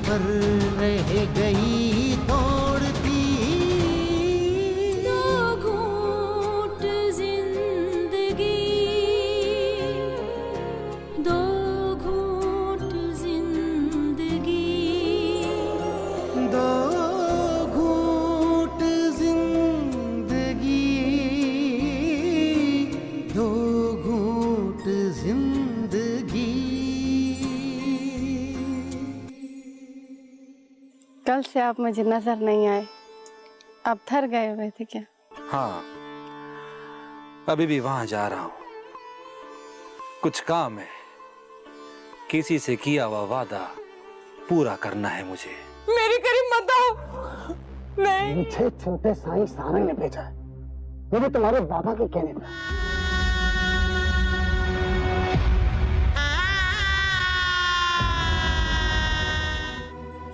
पर रह गई तोड़ती। दो घूंट जिंदगी, दो घूंट जिंदगी, दो घूंट जिंदगी, दो घूंट जिंदगी। कल से आप मुझे नजर नहीं आए, आप थर गए हुए थे क्या? हाँ, अभी भी वहां जा रहा हूं, कुछ काम है, किसी से किया हुआ वादा पूरा करना है मुझे। मेरे करीब मत आओ। नहीं, मुझे छोटे साईं सारंग ने भेजा है, वो भी तुम्हारे बाबा के कहने पर।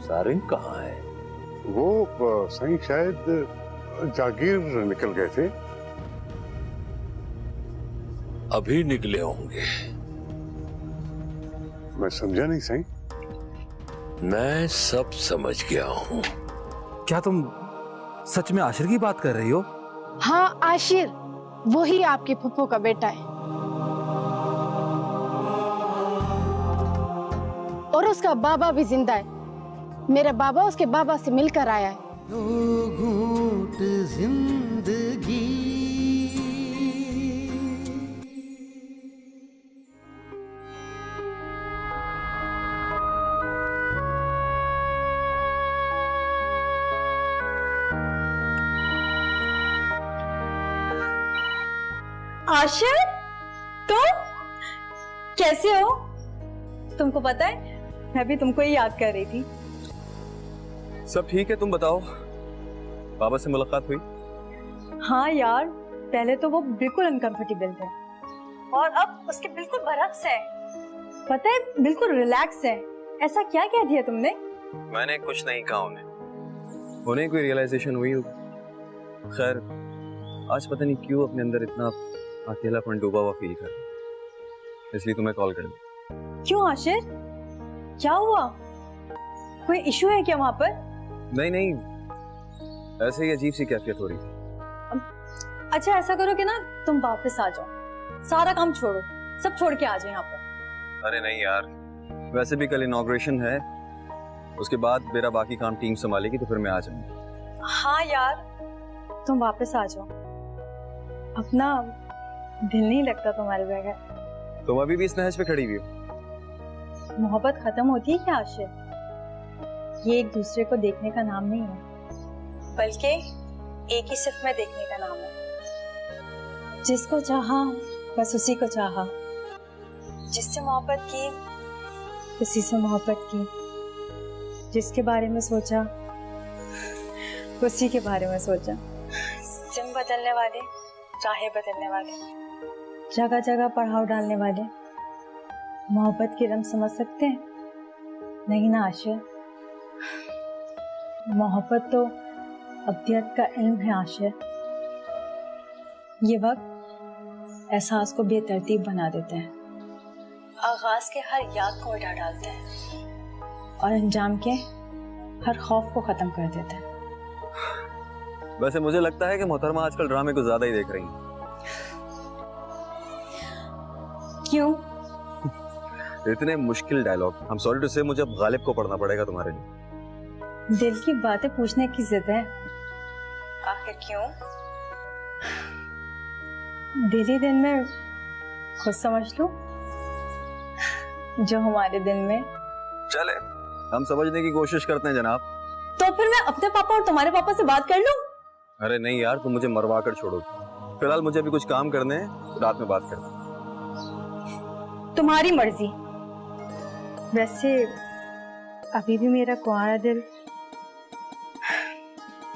सारंग कहाँ है? वो साईं शायद जागीर निकल गए थे। अभी निकले होंगे। मैं समझा नहीं साईं। मैं सब समझ गया हूँ। क्या तुम सच में आशिर की बात कर रही हो? हाँ, आशिर, वही आपके फुफ्फो का बेटा है और उसका बाबा भी जिंदा है। मेरा बाबा उसके बाबा से मिलकर आया है। दो घूंट जिंदगी। आशिर, तुम कैसे हो? तुमको पता है, मैं भी तुमको ही याद कर रही थी। सब ठीक है, तुम बताओ, बाबा से मुलाकात हुई? हाँ यार, पहले तो वो बिल्कुल अनकंफर्टेबल थे और अब उसके बिल्कुल बरक्स है। पता है, बिल्कुल रिलैक्स है। ऐसा क्या कह दिया तुमने? मैंने कुछ नहीं कहा उन्हें कोई रियलाइजेशन हुई होगी। खैर, आज पता नहीं क्यों अपने अंदर इतना अकेलापन डूबा हुआ फील कर, इसलिए तुम्हें कॉल कर दिया। क्यों आशिर, क्या हुआ? कोई इशू है क्या वहां पर? नहीं, ऐसे ही अजीब सी कैफियत हो रही थी। अच्छा, ऐसा करो कि ना तुम वापस आ जाओ, सारा काम छोड़ो, सब छोड़ के आ जाओ यहाँ पर। अरे नहीं यार, वैसे भी कल इनॉग्रेशन है, उसके बाद मेरा बाकी काम टीम संभालेगी, तो फिर मैं आ जाऊंगा। हाँ यार, तुम वापस आ जाओ, अपना दिल नहीं लगता तुम्हारे बगैर। तुम अभी भी इस नहज पे खड़ी हुई हो। मोहब्बत खत्म होती है क्या आशिर? ये एक दूसरे को देखने का नाम नहीं है, बल्कि एक ही सिर्फ में देखने का नाम है। जिसको चाहा बस उसी को चाहा, जिससे मोहब्बत की उसी से मोहब्बत की, जिसके बारे में सोचा उसी के बारे में सोचा। दिन बदलने वाले, राहें बदलने वाले, जगह जगह पड़ाव डालने वाले मोहब्बत की रम समझ सकते हैं? नहीं ना आशिर, मोहब्बत तो अब्दियत का इल्म है आशिर। ये वक्त एहसास को बेतरतीब बना देता है, आगाज के हर याद को मिटा डालता है और अंजाम के हर खौफ को खत्म कर देता है। वैसे मुझे लगता है कि मोहतरमा आजकल ड्रामे को ज्यादा ही देख रही हैं। क्यों? इतने मुश्किल dialogue, I am sorry to say, मुझे अब गालिब को पढ़ना पड़ेगा तुम्हारे लिए। दिल की बातें पूछने की जिद है, आखिर क्यों? दिल ही दिल में खुद समझ लो जो हमारे दिल में। चले, हम समझने की कोशिश करते हैं जनाब। तो फिर मैं अपने पापा और तुम्हारे पापा से बात कर लूं? अरे नहीं यार, तुम मुझे मरवा कर छोड़ो। फिलहाल मुझे अभी कुछ काम करने हैं, रात में बात करते हैं। तुम्हारी मर्जी। वैसे अभी भी मेरा कुंवारा दिल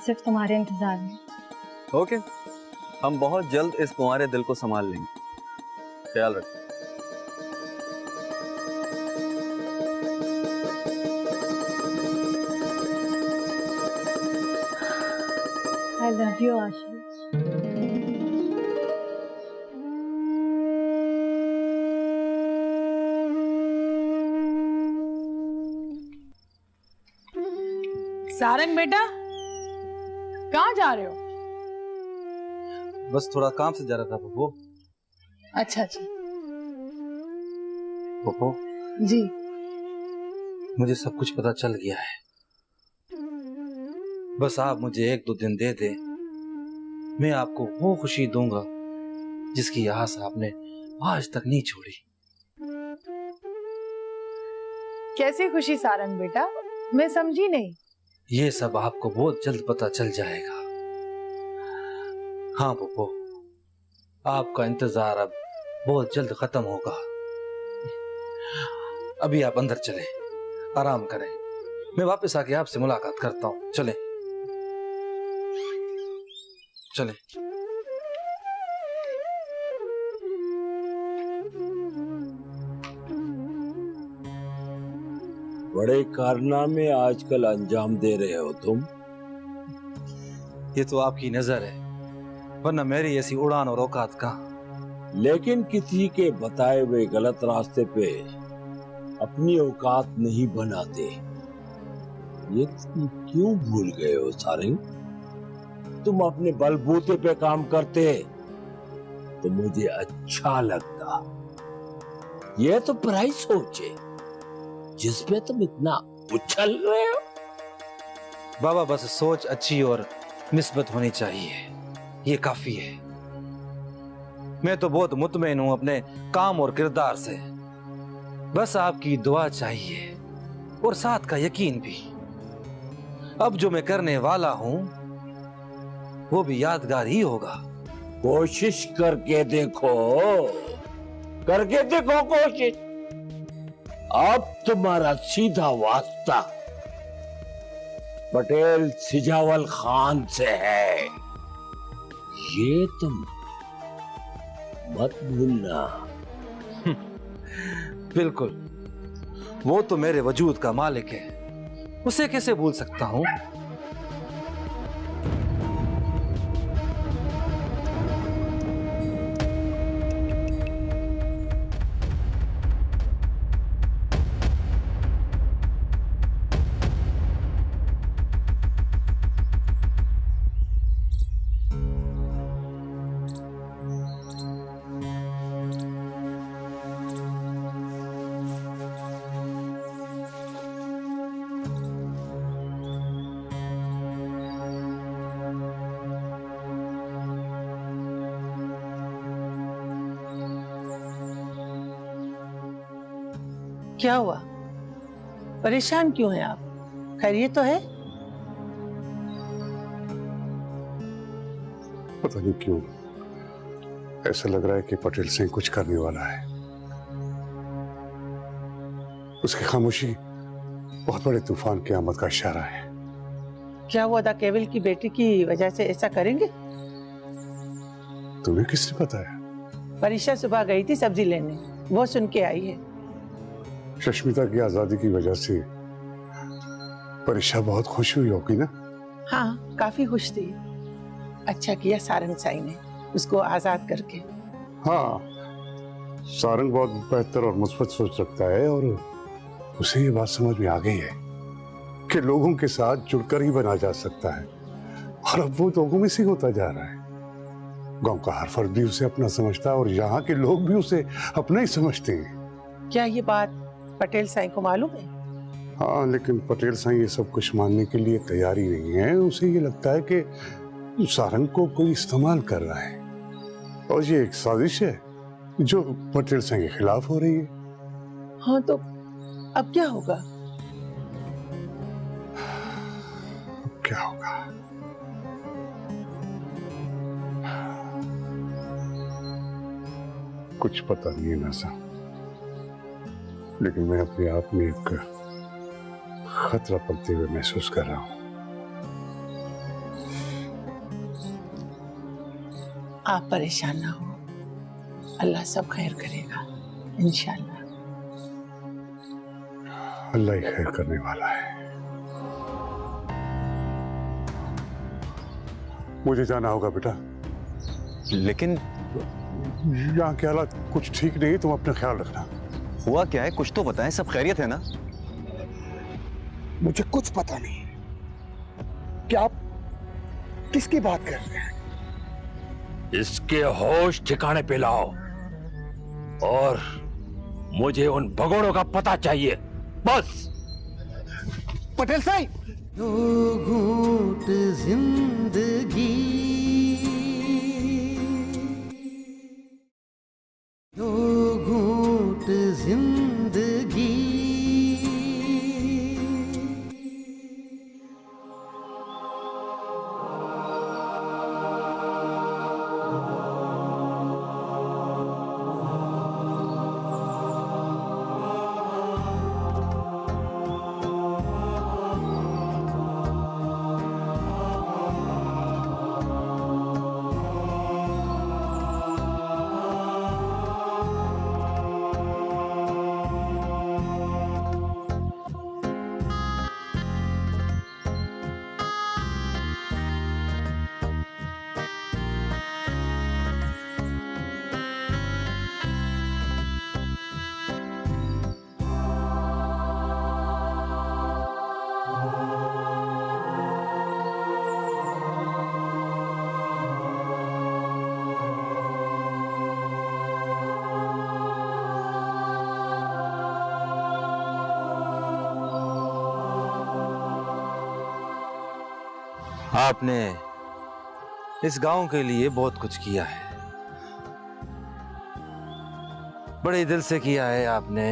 सिर्फ तुम्हारे इंतजार में। ओके, हम बहुत जल्द इस कुंवारे दिल को संभाल लेंगे, ख्याल रखो। I love you, आशिक। सारंग बेटा, कहाँ जा रहे हो? बस थोड़ा काम से जा रहा था पप्पू। अच्छा अच्छा। पप्पू जी। मुझे सब कुछ पता चल गया है। बस आप मुझे 1-2 दिन दे दे, मैं आपको वो खुशी दूंगा जिसकी आस आपने आज तक नहीं छोड़ी। कैसी खुशी सारंग बेटा, मैं समझी नहीं। ये सब आपको बहुत जल्द पता चल जाएगा। हाँ पप्पू, आपका इंतजार अब बहुत जल्द खत्म होगा। अभी आप अंदर चले, आराम करें, मैं वापस आके आपसे मुलाकात करता हूं। चलें चलें। बड़े कारनामे आजकल अंजाम दे रहे हो तुम। ये तो आपकी नजर है, वरना मेरी ऐसी उड़ान और औकात कहाँ। लेकिन किसी के बताए हुए गलत रास्ते पे अपनी औकात नहीं बनाते, ये तुम क्यों भूल गए हो सारंग? तुम अपने बलबूते पे काम करते तो मुझे अच्छा लगता। ये तो पराई सोच है जिसपे तुम इतना उछल रहे हो। बाबा बस सोच अच्छी और निस्बत होनी चाहिए, ये काफी है। मैं तो बहुत मुतमईन हूं अपने काम और किरदार से। बस आपकी दुआ चाहिए और साथ का यकीन भी। अब जो मैं करने वाला हूं वो भी यादगार ही होगा। कोशिश करके देखो, करके देखो कोशिश। अब तुम्हारा सीधा वास्ता पटेल सिजावल खान से है, ये तुम मत भूलना। बिल्कुल, वो तो मेरे वजूद का मालिक है, उसे कैसे भूल सकता हूं। क्या हुआ, परेशान क्यों हैं आप? खैरियत तो है? पता नहीं क्यों ऐसा लग रहा है कि पटेल सिंह कुछ करने वाला है। उसकी खामोशी बहुत बड़े तूफान की आमद का इशारा है। क्या वो अदा केवल की बेटी की वजह से ऐसा करेंगे? तुम्हें किसने बताया? परीक्षा सुबह गई थी सब्जी लेने, वो सुन के आई है। शष्मिता की आजादी की वजह से परीक्षा बहुत खुश हुई होगी ना? हाँ, काफी खुश थी। अच्छा किया सारंग साई ने उसको आजाद करके। हाँ, सारंग बहुत बेहतर और मुस्बत सोच रखता है और उसे ये बात समझ में आ गई है कि लोगों के साथ जुड़कर ही बना जा सकता है, और अब वो लोगों में से होता जा रहा है। गांव का हर फर्द भी उसे अपना समझता है और यहाँ के लोग भी उसे अपना ही समझते हैं। क्या ये बात पटेल साई को मालूम है? हाँ, लेकिन पटेल साई ये सब कुछ मानने के लिए तैयार ही नहीं है। उसे ये लगता है कि सारंग को कोई इस्तेमाल कर रहा है और ये एक साजिश है जो पटेल साई के खिलाफ हो रही है। हाँ, तो अब क्या होगा? अब क्या होगा? कुछ पता नहीं है नाज़ा, लेकिन मैं अपने आप में एक खतरा पलते हुए महसूस कर रहा हूं। आप परेशान ना हो, अल्लाह सब खैर करेगा इंशाल्लाह। अल्लाह ही खैर करने वाला है। मुझे जाना होगा बेटा। लेकिन यहाँ के हालात कुछ ठीक नहीं, तुम अपना ख्याल रखना। हुआ क्या है, कुछ तो बताएं, सब खैरियत है ना? मुझे कुछ पता नहीं, किसकी बात कर रहे हैं? इसके होश ठिकाने पे लाओ और मुझे उन भगोड़ों का पता चाहिए, बस। पटेल साहब, दो घूंट जिंदगी, दो घूंट जिंदगी, आपने इस गांव के लिए बहुत कुछ किया है, बड़े दिल से किया है आपने।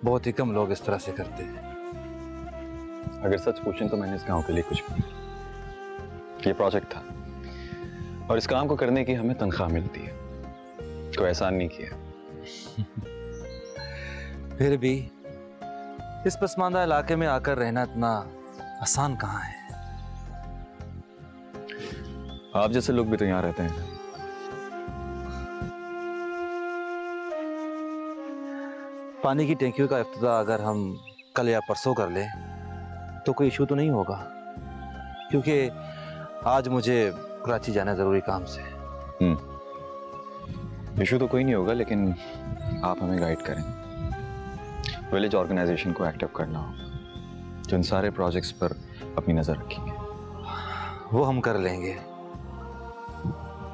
बहुत ही कम लोग इस तरह से करते हैं। अगर सच पूछें तो मैंने इस गांव के लिए कुछ भी नहीं। ये प्रोजेक्ट था और इस काम को करने की हमें तनख्वाह मिलती है, कोई एहसान नहीं किया। फिर भी इस पसमानदा इलाके में आकर रहना इतना आसान कहाँ है। आप जैसे लोग भी तो यहाँ रहते हैं। पानी की टैंकियों का इफ्तिताह अगर हम कल या परसों कर लें तो कोई इशू तो नहीं होगा, क्योंकि आज मुझे कराची जाना जरूरी काम से। इशू तो कोई नहीं होगा, लेकिन आप हमें गाइड करें। विलेज ऑर्गेनाइजेशन को एक्टिव करना होगा, जो इन सारे प्रोजेक्ट्स पर अपनी नजर रखेंगे। वो हम कर लेंगे।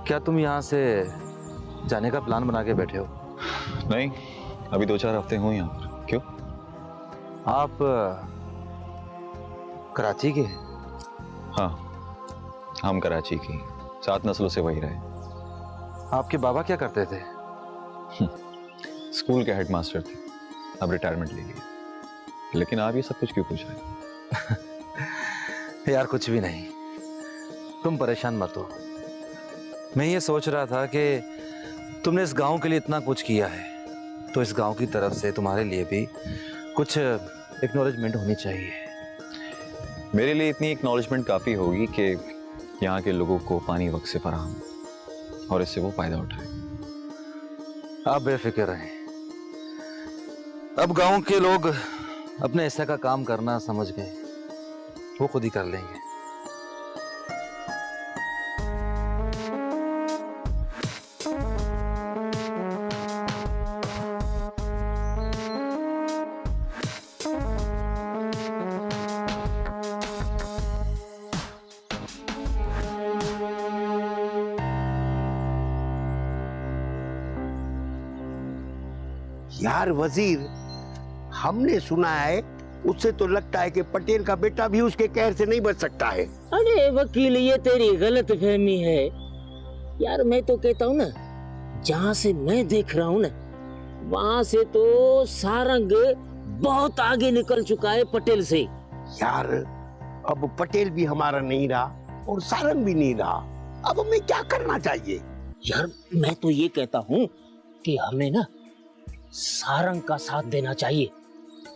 क्या तुम यहाँ से जाने का प्लान बना के बैठे हो? नहीं, अभी 2-4 हफ्ते हुए यहाँ पर। क्यों? आप कराची के? हाँ, हम कराची की 7 नस्लों से वही रहे। आपके बाबा क्या करते थे? स्कूल के हेडमास्टर थे, अब रिटायरमेंट ले लिए। लेकिन आप ये सब कुछ क्यों पूछ रहे हैं? यार कुछ भी नहीं, तुम परेशान मत हो। मैं ये सोच रहा था कि तुमने इस गांव के लिए इतना कुछ किया है, तो इस गांव की तरफ से तुम्हारे लिए भी कुछ एक्नॉलेजमेंट होनी चाहिए। मेरे लिए इतनी एक्नॉलेजमेंट काफ़ी होगी कि यहाँ के लोगों को पानी वक्त से फराहम और इससे वो फायदा उठाए। आप बेफिक्र रहें, अब गांव के लोग अपने हिस्से का काम करना समझ गए, वो खुद ही कर लेंगे। यार वजीर, हमने सुना है, उससे तो लगता है कि पटेल का बेटा भी उसके कहर से नहीं बच सकता है। अरे वकील, ये तेरी गलत फहमी है यार। मैं तो कहता हूँ ना, जहाँ से मैं देख रहा हूँ ना, वहाँ से तो सारंग बहुत आगे निकल चुका है पटेल से। यार अब पटेल भी हमारा नहीं रहा और सारंग भी नहीं रहा, अब हमें क्या करना चाहिए? यार मैं तो ये कहता हूँ कि हमें ना सारंग का साथ देना चाहिए,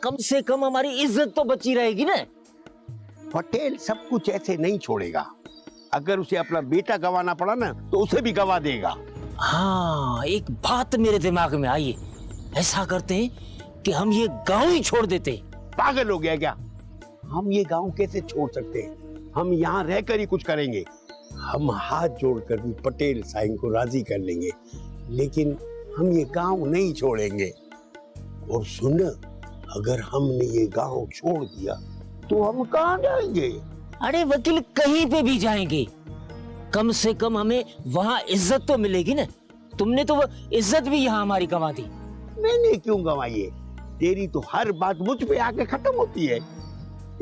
कम से कम हमारी इज्जत तो बची रहेगी ना। पटेल सब कुछ ऐसे नहीं छोड़ेगा, अगर उसे अपना बेटा गंवाना पड़ा ना तो उसे भी गंवा देगा। हाँ, एक बात मेरे दिमाग में आई है, ऐसा करते हैं कि हम ये गांव ही छोड़ देते। पागल हो गया क्या? हम ये गांव कैसे छोड़ सकते हैं? हम यहाँ रहकर ही कुछ करेंगे। हम हाथ जोड़कर भी पटेल साईं को राजी कर लेंगे, लेकिन हम ये गांव नहीं छोड़ेंगे। और सुन, अगर हमने ये गांव छोड़ दिया तो हम कहाँ जाएंगे? अरे वकील कहीं पे भी जाएंगे, कम से कम हमें वहां इज्जत तो मिलेगी ना। तुमने तो वो इज्जत भी यहाँ हमारी गंवा दी। मैंने क्यों गंवाई है? तेरी तो हर बात मुझ पे आके खत्म होती है।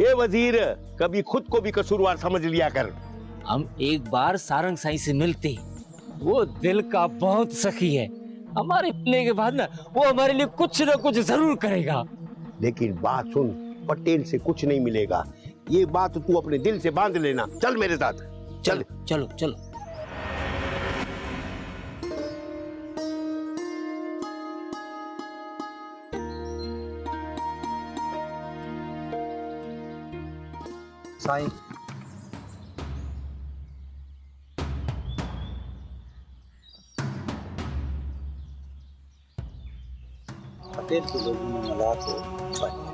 ये वजीर, कभी खुद को भी कसूरवार समझ लिया कर। हम एक बार सारंग साईं से मिलते, वो दिल का बहुत सखी है। हमारे मिलने के बाद ना वो हमारे लिए कुछ ना कुछ जरूर करेगा। लेकिन बात सुन, पटेल से कुछ नहीं मिलेगा, ये बात तू अपने दिल से बांध लेना। चल मेरे साथ, चल। चलो चलो। साईं, पटेल के लोगों ने मल्हार को उठा लिया।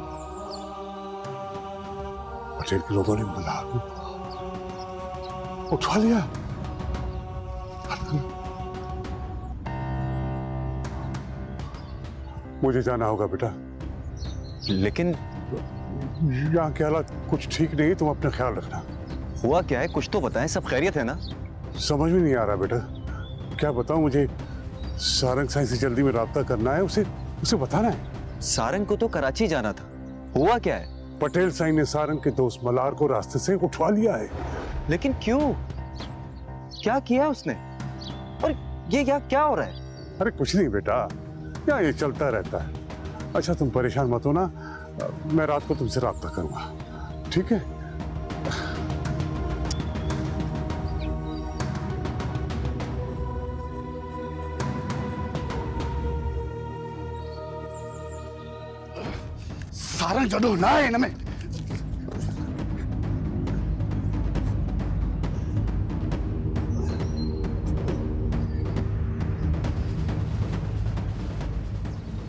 पटेल के लोगों ने मल्हार को उठा लिया? मुझे जाना होगा बेटा। लेकिन यहाँ के हालात कुछ ठीक नहीं, तुम अपना ख्याल रखना। हुआ क्या है, कुछ तो बताएं, सब खैरियत है ना? समझ में नहीं आ रहा बेटा, क्या बताऊं? मुझे सारंग साईं से जल्दी में राब्ता करना है, उसे बताना है। सारंग को तो कराची जाना था, हुआ क्या है? पटेल साईं ने सारंग के दोस्त मल्हार को रास्ते से उठवा लिया है। लेकिन क्यों? क्या किया उसने? और ये क्या हो रहा है? अरे कुछ नहीं बेटा, क्या ये चलता रहता है। अच्छा तुम परेशान मत हो ना, मैं रात को तुमसे राब्ता करूंगा, ठीक है? सारंग जडो ना है इनमें।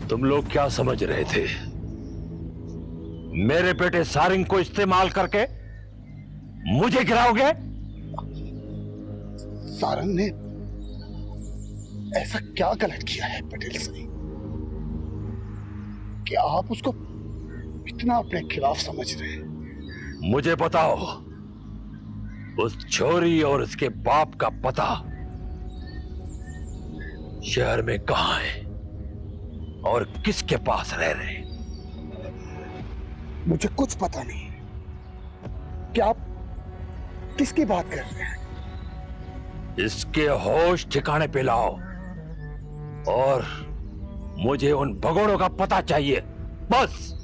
तुम लोग क्या समझ रहे थे? मेरे बेटे सारंग को इस्तेमाल करके मुझे गिराओगे? सारंग ने ऐसा क्या गलत किया है पटेल साईं कि आप उसको इतना अपने खिलाफ समझ रहे हैं? मुझे बताओ, उस छोरी और उसके बाप का पता शहर में कहां है और किसके पास रह रहे हैं? मुझे कुछ पता नहीं। क्या आप किसकी बात कर रहे हैं? इसके होश ठिकाने पे लाओ और मुझे उन भगोड़ों का पता चाहिए, बस।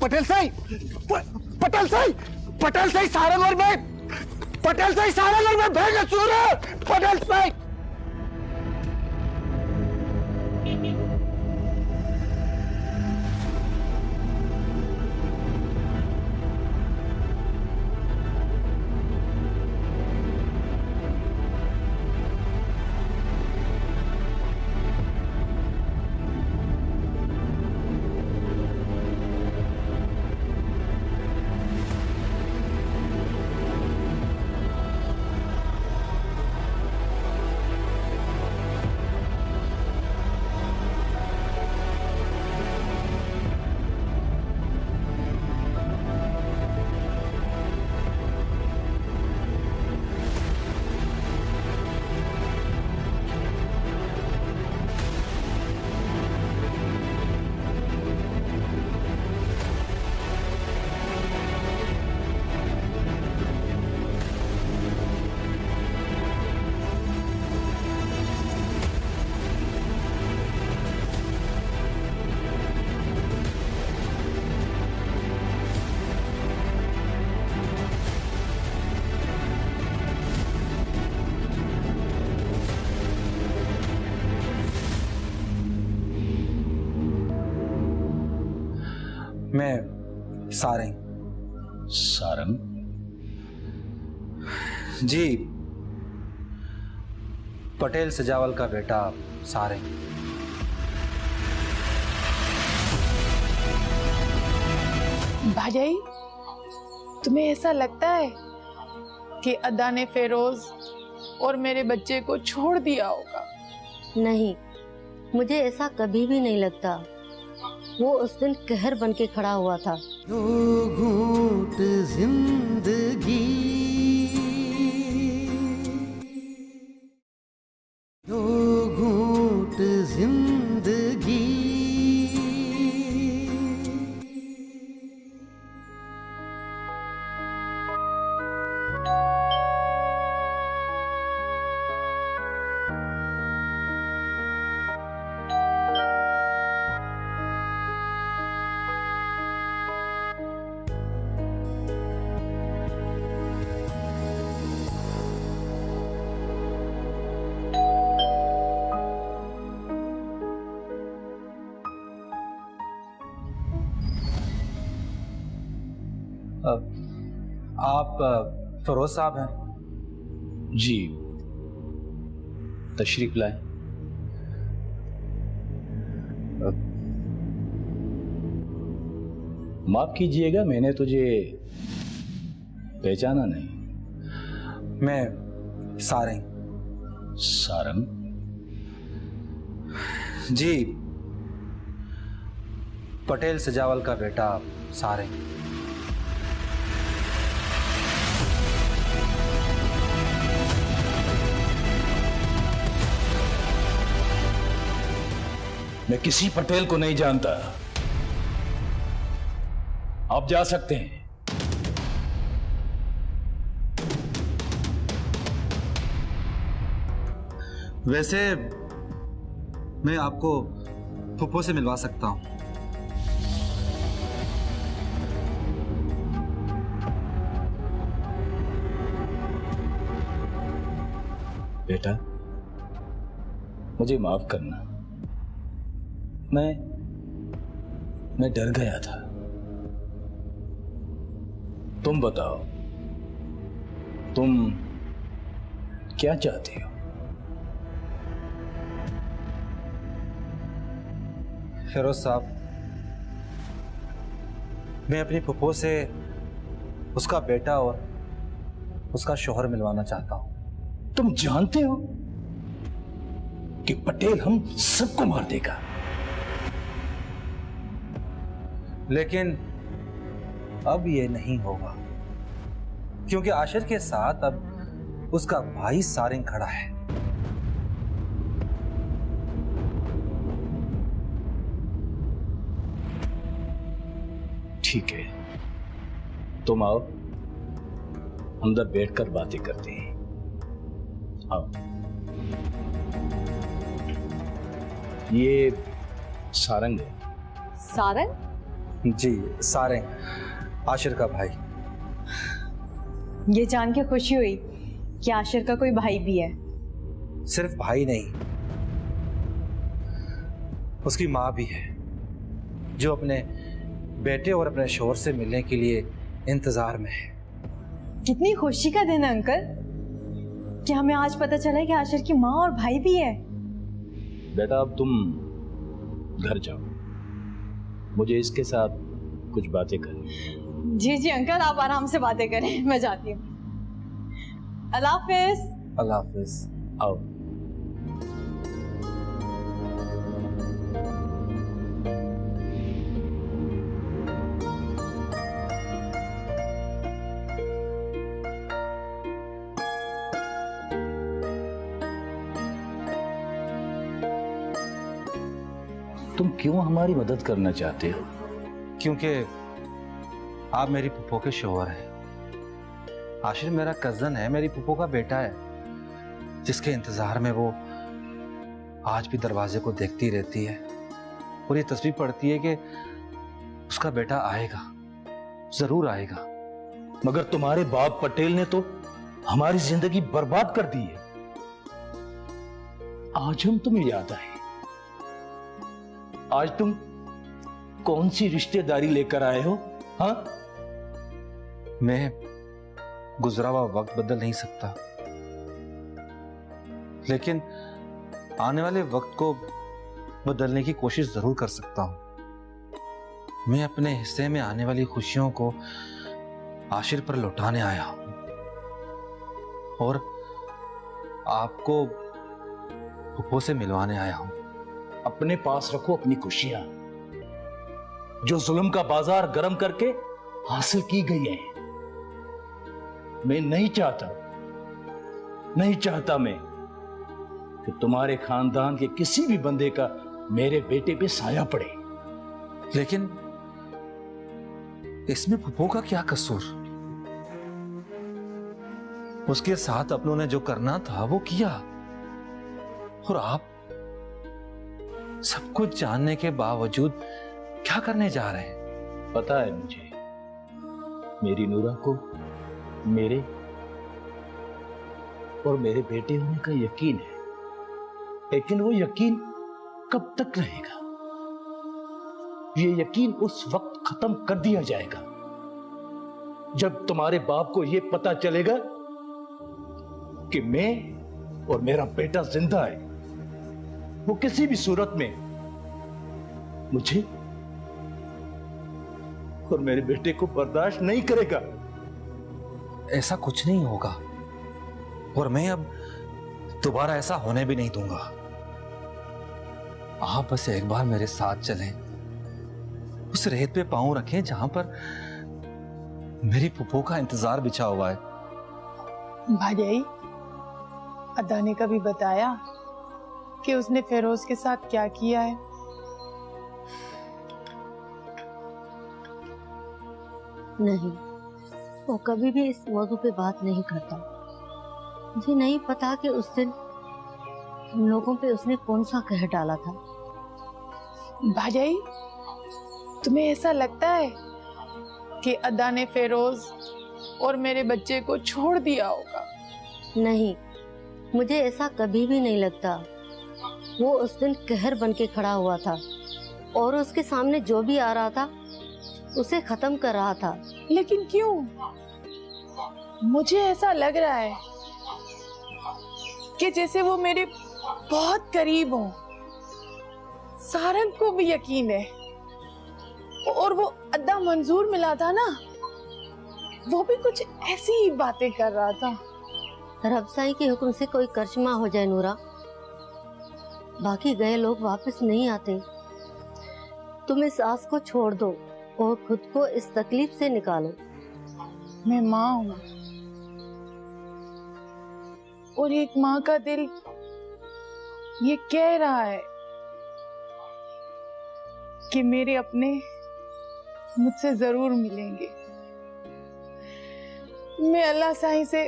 पटेल साईं, पटेल साईं, पटेल साईं सारंग और मैं, पटेल साईं सारंग और मैं बेकसूर है। पटेल साईं, मैं सारंग। सारंग? जी, पटेल सजावल का बेटा सारंग। भाई, तुम्हें ऐसा लगता है कि अदा ने फेरोज और मेरे बच्चे को छोड़ दिया होगा? नहीं, मुझे ऐसा कभी भी नहीं लगता। वो उस दिन कहर बन के खड़ा हुआ था दो घूंट जिंदगी, दो घूंट जिंदगी। आप फरोज साहब हैं? जी, तशरीफ लाए। माफ कीजिएगा, मैंने तुझे पहचाना नहीं। मैं सारंग। सारंग? जी, पटेल सजावल का बेटा सारंग। मैं किसी पटेल को नहीं जानता। आप जा सकते हैं। वैसे मैं आपको फुप्पो से मिलवा सकता हूं। बेटा, मुझे माफ करना, मैं डर गया था। तुम बताओ, तुम क्या चाहती हो? फिरोज साहब, मैं अपनी फुप्पो से उसका बेटा और उसका शौहर मिलवाना चाहता हूं। तुम जानते हो कि पटेल हम सबको मार देगा। लेकिन अब ये नहीं होगा, क्योंकि आशिर के साथ अब उसका भाई सारंग खड़ा है। ठीक है, तुम आओ, अंदर बैठकर बातें करते हैं। आओ। ये सारंग है। सारंग? जी, सारंग, आशिर का भाई। ये जान के खुशी हुई कि आशिर का कोई भाई भी है। सिर्फ भाई नहीं, उसकी माँ भी है, जो अपने बेटे और अपने शौहर से मिलने के लिए इंतजार में है। कितनी खुशी का दिन है अंकल कि हमें आज पता चला है कि आशिर की माँ और भाई भी है। बेटा, अब तुम घर जाओ, मुझे इसके साथ कुछ बातें करनी। जी जी अंकल, आप आराम से बातें करें, मैं जाती हूँ। अल्लाह हाफिज। अल्लाह हाफिज। आओ। तुम क्यों हमारी मदद करना चाहते हो? क्योंकि आप मेरी फुप्पो के शौहर हैं। आशिर मेरा कजन है, मेरी फुप्पो का बेटा है, जिसके इंतजार में वो आज भी दरवाजे को देखती रहती है और ये तस्वीर पड़ती है कि उसका बेटा आएगा, जरूर आएगा। मगर तुम्हारे बाप पटेल ने तो हमारी जिंदगी बर्बाद कर दी है। आज हम तुम्हें याद आए। आज तुम कौन सी रिश्तेदारी लेकर आए हो? हाँ, मैं गुजरा हुआ वक्त बदल नहीं सकता, लेकिन आने वाले वक्त को बदलने की कोशिश जरूर कर सकता हूं। मैं अपने हिस्से में आने वाली खुशियों को आशिर पर लौटाने आया हूं और आपको फुप्पो से मिलवाने आया हूं। अपने पास रखो अपनी खुशियां, जो जुल्म का बाजार गर्म करके हासिल की गई है। मैं नहीं चाहता मैं कि तुम्हारे खानदान के किसी भी बंदे का मेरे बेटे पे साया पड़े। लेकिन इसमें फुप्पो का क्या कसूर? उसके साथ अपनों ने जो करना था वो किया, और आप सब कुछ जानने के बावजूद क्या करने जा रहे हैं? पता है मुझे, मेरी नूरा को मेरे और मेरे बेटे होने का यकीन है, लेकिन वो यकीन कब तक रहेगा? ये यकीन उस वक्त खत्म कर दिया जाएगा जब तुम्हारे बाप को ये पता चलेगा कि मैं और मेरा बेटा जिंदा है। वो किसी भी सूरत में मुझे और मेरे बेटे को बर्दाश्त नहीं करेगा। ऐसा कुछ नहीं होगा, और मैं अब दोबारा ऐसा होने भी नहीं दूंगा। आप बस एक बार मेरे साथ चलें, उस रेत पे पांव रखें जहां पर मेरी फुप्पो का इंतजार बिछा हुआ है। भाई, अदा ने कभी बताया कि उसने फेरोज के साथ क्या किया है? नहीं, वो कभी भी इस मौजू पे बात नहीं करता। मुझे नहीं पता कि उस दिन हम लोगों पे उसने कौन सा कहर डाला था। भाई, तुम्हें ऐसा लगता है कि अदा ने फेरोज और मेरे बच्चे को छोड़ दिया होगा? नहीं, मुझे ऐसा कभी भी नहीं लगता। वो उस दिन कहर बन के खड़ा हुआ था और उसके सामने जो भी आ रहा था उसे खत्म कर रहा था। लेकिन क्यों? मुझे ऐसा लग रहा है कि जैसे वो मेरे बहुत करीब हो। सारंग को भी यकीन है, और वो अद्दा मंजूर मिला था ना, वो भी कुछ ऐसी ही बातें कर रहा था। रबसाई के हुक्म से कोई करशमा हो जाए नूरा, बाकी गए लोग वापस नहीं आते। तुम इस आस को छोड़ दो और खुद को इस तकलीफ से निकालो। मैं माँ हूँ, और एक माँ का दिल ये कह रहा है कि मेरे अपने मुझसे जरूर मिलेंगे। मैं अल्लाह साईं से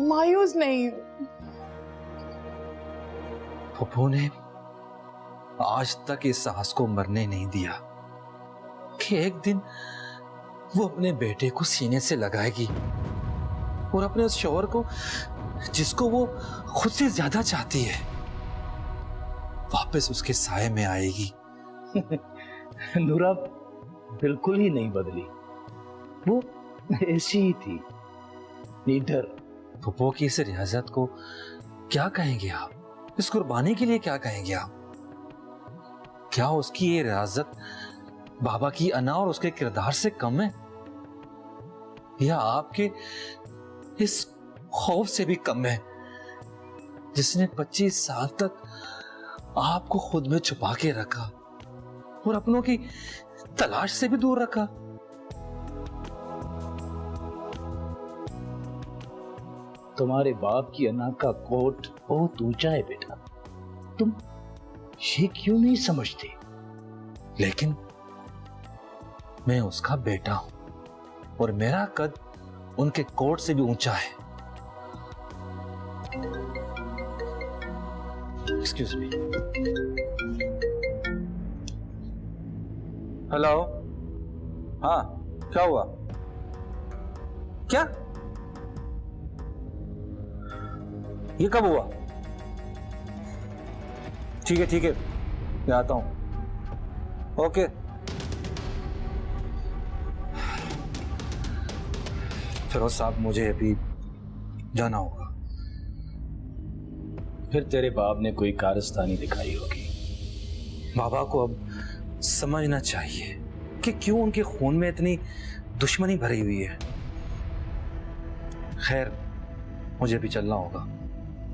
मायूस नहीं हूँ। फुप्पो ने आज तक इस साहस को मरने नहीं दिया कि एक दिन वो अपने बेटे को सीने से लगाएगी और अपने उस शौहर को, जिसको वो खुद से ज्यादा चाहती है, वापस उसके साए में आएगी। नूरा बिल्कुल ही नहीं बदली, वो ऐसी ही थी, नीडर। फुप्पो की इस रियाजत को क्या कहेंगे आप? इस कुर्बानी के लिए क्या कहेंगे आप? क्या उसकी ये रियाजत बाबा की अना और उसके किरदार से कम है, या आपके इस खौफ से भी कम है जिसने 25 साल तक आपको खुद में छुपा के रखा और अपनों की तलाश से भी दूर रखा? तुम्हारे बाप की अना का कोट बहुत ऊंचा है बेटा, तुम ये क्यों नहीं समझते? लेकिन मैं उसका बेटा हूं और मेरा कद उनके कोट से भी ऊंचा है। Excuse me. हेलो, हाँ, क्या हुआ? क्या? ये कब हुआ? ठीक है, मैं आता हूं। ओके। फिरोज साहब, मुझे अभी जाना होगा। फिर तेरे बाप ने कोई कारस्तानी दिखाई होगी। बाबा को अब समझना चाहिए कि क्यों उनके खून में इतनी दुश्मनी भरी हुई है। खैर, मुझे भी चलना होगा।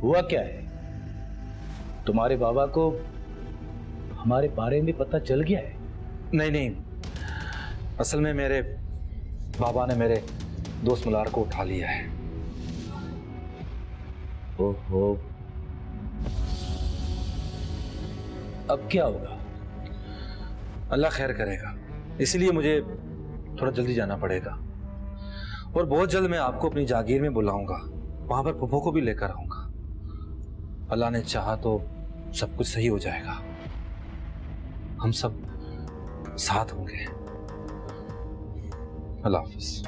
हुआ क्या है? तुम्हारे बाबा को हमारे बारे में पता चल गया है? नहीं, असल में मेरे बाबा ने मेरे दोस्त मलार को उठा लिया है। ओहो, अब क्या होगा? अल्लाह खैर करेगा, इसलिए मुझे थोड़ा जल्दी जाना पड़ेगा और बहुत जल्द मैं आपको अपनी जागीर में बुलाऊंगा, वहां पर फूफो को भी लेकर आऊंगा। अल्लाह ने चाहा तो सब कुछ सही हो जाएगा, हम सब साथ होंगे। अल्लाह हाफिज।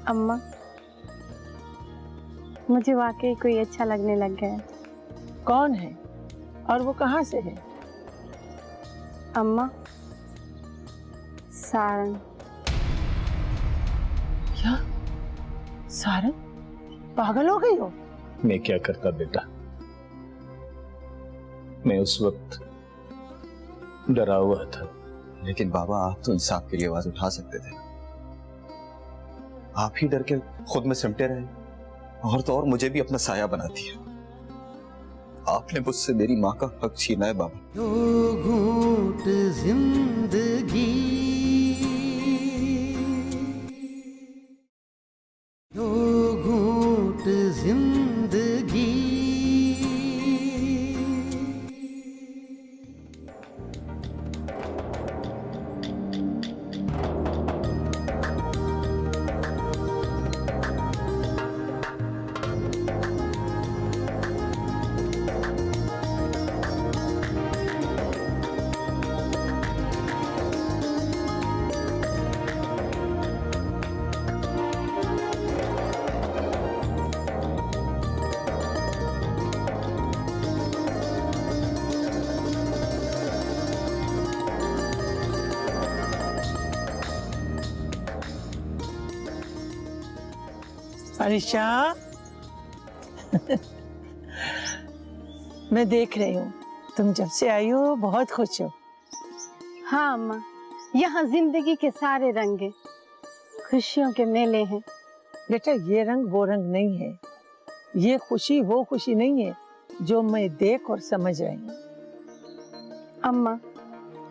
अम्मा, मुझे वाकई कोई अच्छा लगने लग गया। कौन है और वो कहाँ से है? अम्मा, सारंग। क्या? सारंग? पागल हो गई हो? मैं क्या करता बेटा, मैं उस वक्त डरा हुआ था। लेकिन बाबा, आप तो इंसाफ के लिए आवाज उठा सकते थे। आप ही डर के खुद में सिमटे रहे, और तो और मुझे भी अपना साया बना दिया। आपने मुझसे मेरी माँ का हक छीना है बाबा। दो घूंट जिंदगी, दो घूंट जिंदगी, अनिशा, मैं देख रही हूँ तुम जब से आई हो बहुत खुश हो। हाँ अम्मा, यहाँ जिंदगी के सारे रंग हैं, खुशियों के मेले हैं। बेटा, ये रंग वो रंग नहीं है, ये खुशी वो खुशी नहीं है जो मैं देख और समझ रही हूँ। अम्मा,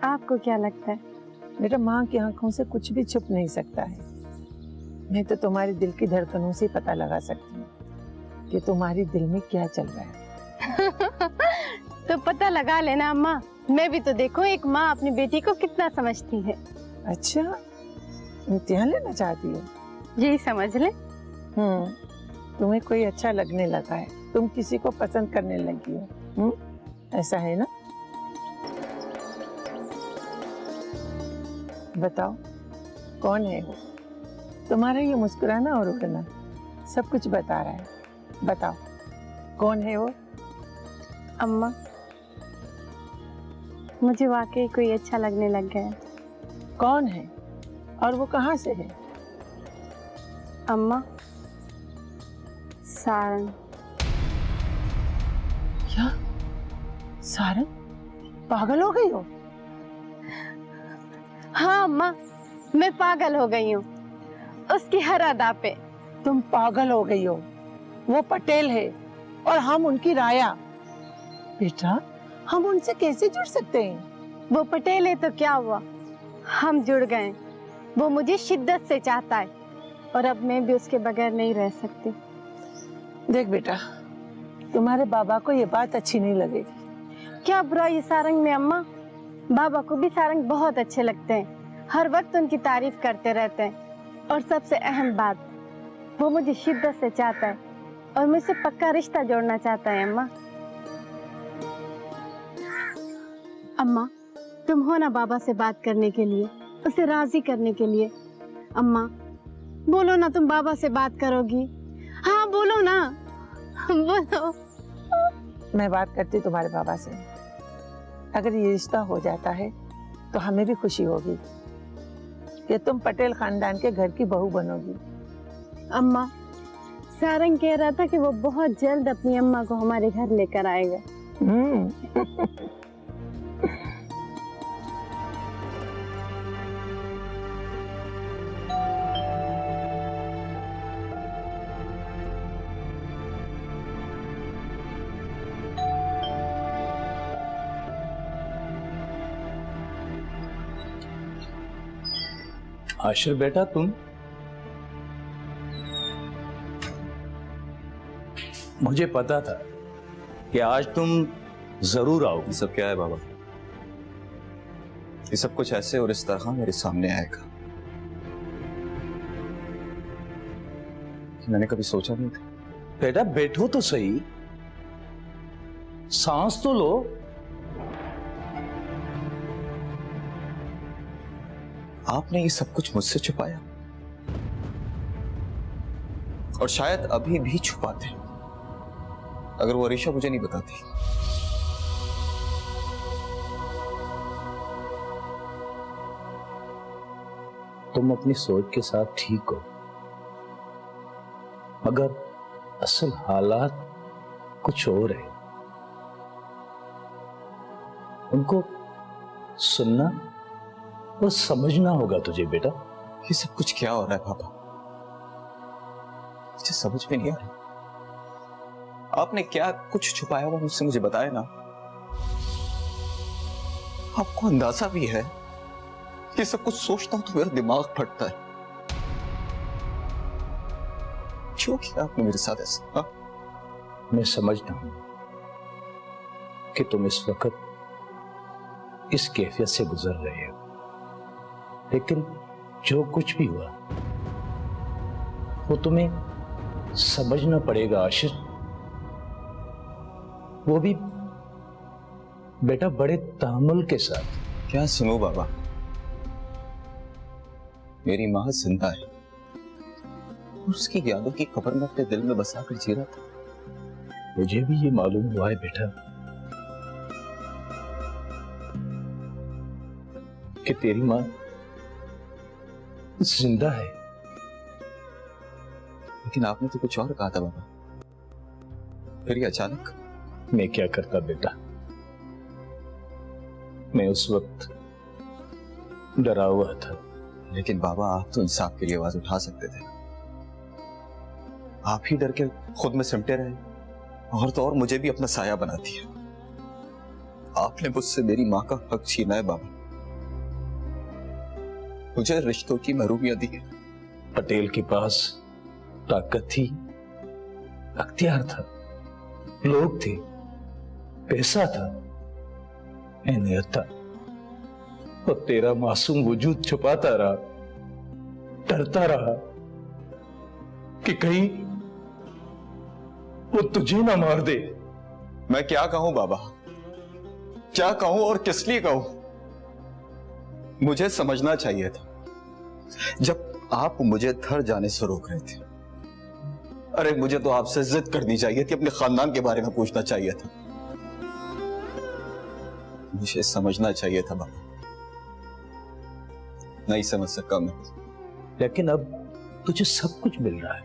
आपको क्या लगता है? बेटा, माँ की आंखों से कुछ भी छुप नहीं सकता है। मैं तो तुम्हारे दिल की धड़कनों से पता लगा सकती हूँ कि तुम्हारी दिल में क्या चल रहा है। तो पता लगा लेना अम्मा, मैं भी तो देखो एक माँ अपनी बेटी को कितना समझती है। अच्छा, इम्तिहान लेना चाहती हो? यही समझ ले। तुम्हें कोई अच्छा लगने लगा है, तुम किसी को पसंद करने लगी हो। ऐसा है ना? बताओ कौन है वो? तुम्हारा ये मुस्कुराना और उड़ना सब कुछ बता रहा है। बताओ कौन है वो? अम्मा, मुझे वाकई कोई अच्छा लगने लग गया है। कौन है और वो कहाँ से है? अम्मा, सारंग। क्या? सारंग? पागल हो गई हो? हाँ अम्मा, मैं पागल हो गई हूँ उसकी हर अदा पे। तुम पागल हो गई हो? वो पटेल है और हम उनकी राया। बेटा, हम उनसे कैसे जुड़ सकते हैं? वो पटेल है तो क्या हुआ, हम जुड़ गए। वो मुझे शिद्दत से चाहता है और अब मैं भी उसके बगैर नहीं रह सकती। देख बेटा, तुम्हारे बाबा को ये बात अच्छी नहीं लगेगी। क्या बुरा ये सारंग में अम्मा? बाबा को भी सारंग बहुत अच्छे लगते हैं, हर वक्त उनकी तारीफ करते रहते हैं। और सबसे अहम बात, वो मुझे शिद्दत से चाहता है और मुझसे पक्का रिश्ता जोड़ना चाहता है। अम्मा, तुम हो ना बाबा से बात करने के लिए, उसे राजी करने के लिए। अम्मा बोलो ना, तुम बाबा से बात करोगी? हाँ बोलो ना, बोलो। मैं बात करती तुम्हारे बाबा से। अगर ये रिश्ता हो जाता है तो हमें भी खुशी होगी कि तुम पटेल खानदान के घर की बहू बनोगी। अम्मा, सारंग कह रहा था कि वो बहुत जल्द अपनी अम्मा को हमारे घर लेकर आएगा। आशिर बेटा, तुम मुझे पता था कि आज तुम जरूर आओगे। सब क्या है बाबा? ये सब कुछ ऐसे और इस तरह मेरे सामने आएगा कि मैंने कभी सोचा नहीं था। बेटा बैठो तो सही, सांस तो लो। आपने ये सब कुछ मुझसे छुपाया और शायद अभी भी छुपाते अगर वो अरीशा मुझे नहीं बताती। तुम अपनी सोच के साथ ठीक हो, मगर असल हालात कुछ और है। उनको सुनना और समझना होगा तुझे बेटा। ये सब कुछ क्या हो रहा है पापा? मुझे समझ में नहीं आ रहा। आपने क्या कुछ छुपाया हुआ मुझसे, मुझे बताया ना। आपको अंदाजा भी है कि सब कुछ सोचता हूं तो मेरा दिमाग फटता है। क्यों किया आपने मेरे साथ ऐसा? हा? मैं समझता हूं कि तुम इस वक्त इस कैफियत से गुजर रहे हो, लेकिन जो कुछ भी हुआ वो तुम्हें समझना पड़ेगा आशिर। वो भी बेटा बड़े तामुल के साथ। क्या सुनो बाबा, मेरी मां जिंदा है और उसकी यादों की खबर मैं अपने दिल में बसा कर जी रहा था। मुझे भी ये मालूम हुआ है बेटा कि तेरी मां जिंदा है, लेकिन आपने तो कुछ और कहा था बाबा। फिर ये अचानक? मैं क्या करता बेटा, मैं उस वक्त डरा हुआ था। लेकिन बाबा आप तो इंसाफ के लिए आवाज उठा सकते थे। आप ही डर के खुद में सिमटे रहे और तो और मुझे भी अपना साया बना दिया। आपने मुझसे मेरी मां का हक छीना है बाबा। मुझे रिश्तों की महरूमियत दी है। पटेल के पास ताकत थी, अख्तियार था, लोग थे, पैसा था, अहमियत था, और तेरा मासूम वजूद छुपाता रहा, डरता रहा कि कहीं वो तुझे ना मार दे। मैं क्या कहूं बाबा, क्या कहूं और किस लिए कहूं? मुझे समझना चाहिए था जब आप मुझे घर जाने से रोक रहे थे। अरे मुझे तो आपसे जिद करनी चाहिए थी, अपने खानदान के बारे में पूछना चाहिए था। मुझे समझना चाहिए था बाबा, नहीं समझ सका मैं। लेकिन अब तुझे सब कुछ मिल रहा है,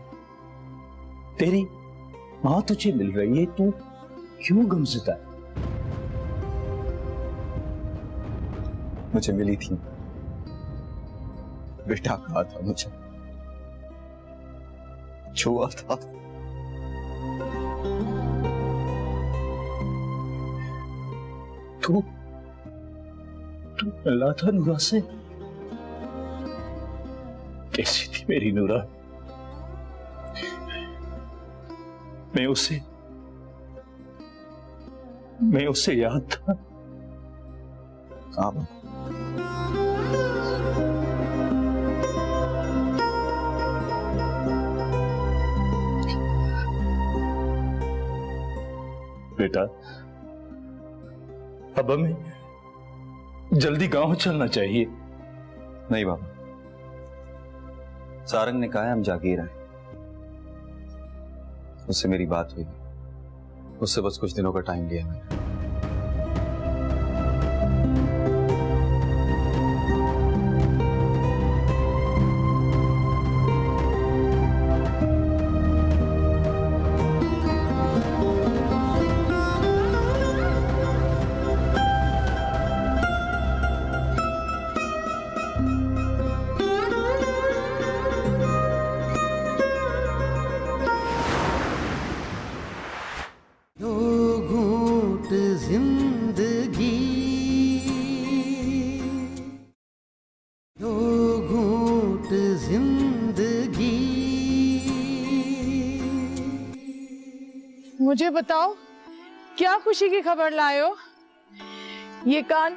तेरी मां तुझे मिल रही है, तू क्यों गमज़दा है? मुझे मिली थी, बेटा कहा था मुझे, छुआ था, तू मिला था नूरा से। कैसी थी मेरी नूरा? मैं उसे याद था। आप बेटा, अब जल्दी गांव चलना चाहिए। नहीं बाबा, सारंग ने कहा है हम जागीर आए। उससे मेरी बात हुई, उससे बस कुछ दिनों का टाइम लिया मैंने। मुझे बताओ, क्या खुशी की खबर लाए हो? ये कान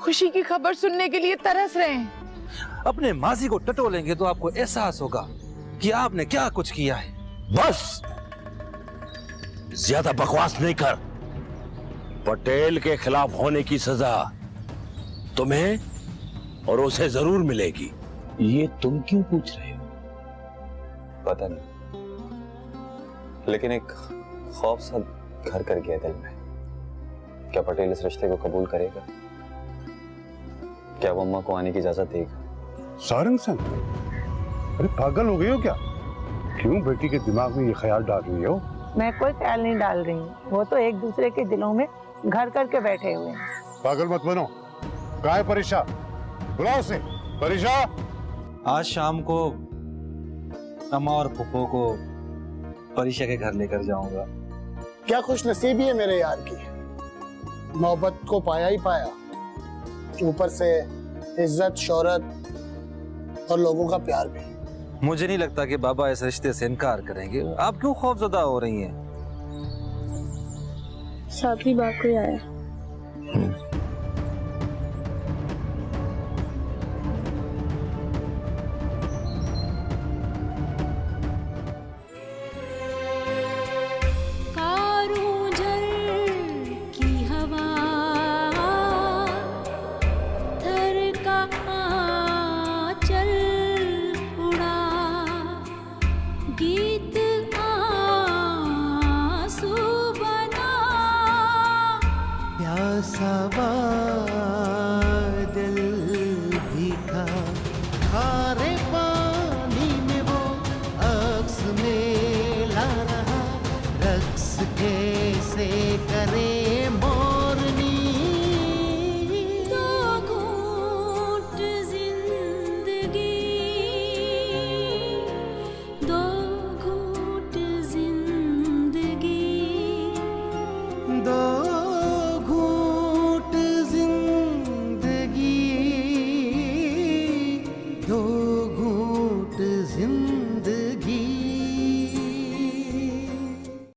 खुशी की खबर सुनने के लिए तरस रहे हैं। अपने माजी को टटोलेंगे तो आपको एहसास होगा कि आपने क्या कुछ किया है। बस ज्यादा बकवास नहीं कर। पटेल के खिलाफ होने की सजा तुम्हें और उसे जरूर मिलेगी। ये तुम क्यों पूछ रहे हो? पता नहीं, लेकिन एक खौफ सा घर कर गया दिल में। क्या पटेल इस रिश्ते को कबूल करेगा? क्या वो अम्मा को आने की इजाजत देगा? सारंग सन, अरे पागल हो गई हो क्या? क्यों बेटी के दिमाग में ये ख्याल डाल रही हो? मैं कोई ख्याल नहीं डाल रही हूँ, वो तो एक दूसरे के दिलों में घर करके बैठे हुए हैं। पागल मत बनो। कहाँ है परीक्षा? बुलाओ उसे। परीक्षा, आज शाम को अम्मा और फुप्पो को परीक्षा के घर लेकर जाऊंगा। क्या खुश नसीबी है मेरे यार की, मोहब्बत को पाया ही पाया, ऊपर से इज्जत, शोहरत और लोगों का प्यार भी। मुझे नहीं लगता कि बाबा इस रिश्ते से इनकार करेंगे। आप क्यों खौफजदा हो रही हैं? साथी बाप कोई आया। कैसे करे